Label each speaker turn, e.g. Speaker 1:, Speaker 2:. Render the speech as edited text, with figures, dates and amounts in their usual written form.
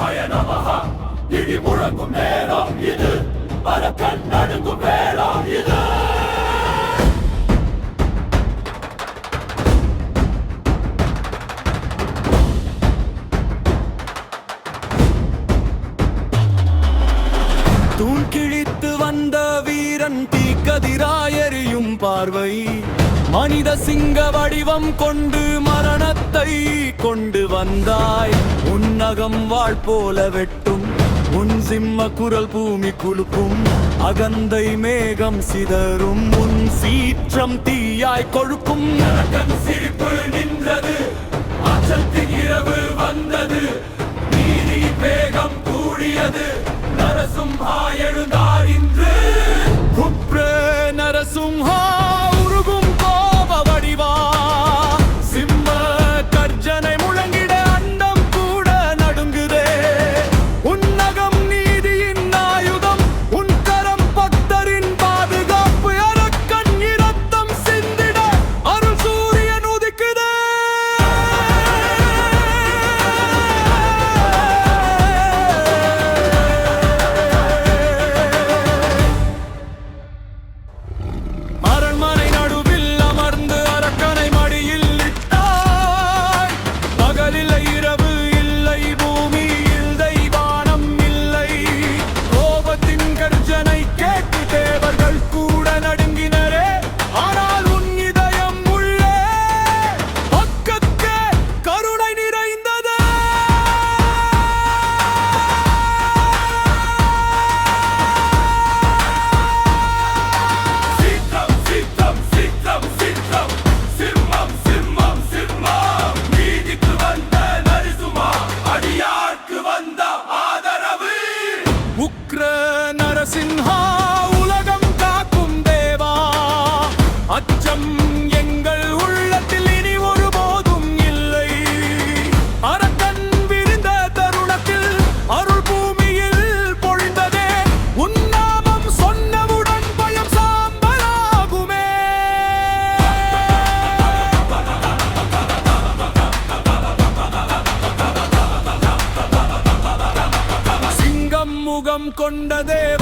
Speaker 1: சிவாய நமஹ. இடி முழங்கும் நேரம் இது, அரக்கன் நடுங்கும் வேளம் இது.
Speaker 2: தூண் கிழித்து வந்த வீரன் தீக்கதிராயெறியும் பார்வை, மனித சிங்க வடிவம் கொண்டு மரணத்தை கொண்டு வந்தாய். உன்னகம் வாழ் போல வெட்டும் உன் சிம்ம குரல் பூமி குலுக்கும், அகந்தை மேகம் சிதறும் உன் சீற்றம் தீயாய் கொழுக்கும்.
Speaker 1: அரக்கன் சிரிப்பு நின்றது, அச்சத்தின் இரவு வந்தது, நீதி வேகம் கூடியது, நரசிம்ஹா எழுந்தார் இன்று.
Speaker 2: உப்ர நரசிம்ஹா உருகும் கோப வடிவா, சிம்ம கர்ஜனை முழங்கிட அண்டம் கூட நடுங்குதே. உன்னகம் நீதியின் ஆயுதம், உன் கரம் பக்தரின் பாதுகாப்பு. அரக்கன் இரத்தம் சிந்திட அருள் சூரியன் உதிக்குதே. அரண்மனை நடுவில் அமர்ந்து அரக்கனை மடியில் இட்டாய். பகலில்லை இரவு இல்லை, பூமி இல்லை, வானம் இல்லை. கோபத்தின் கர்ஜனை கேட்டு தேவர்கள் கூட நடுங்கினரே. ஆனால் உன் இதயம் உள்ளே பக்கத்தே கருணை நிறைந்தது.
Speaker 1: சீற்றம் சீற்றம் சீற்றம் சீற்றம், சிம்மம் சிம்மம் சிம்மம், நீதிக்கு வந்த நரசிம்ஹா, அடியார்க்கு வந்த ஆதரவு.
Speaker 2: உக்ர நரசிம்ஹா உலகம் காக்கும் தேவா, அச்சம் எங்கள் உள்ளத்தில் இனி ஒருபோதும் இல்லை. அரக்கன் விரிந்த தருணத்தில் அருள் பூமியில் பொழிந்ததே. உன் நாமம் சொன்னவுடன் பயம் சாம்பலாகுமே. சிங்கம் முகம் கொண்ட தேவ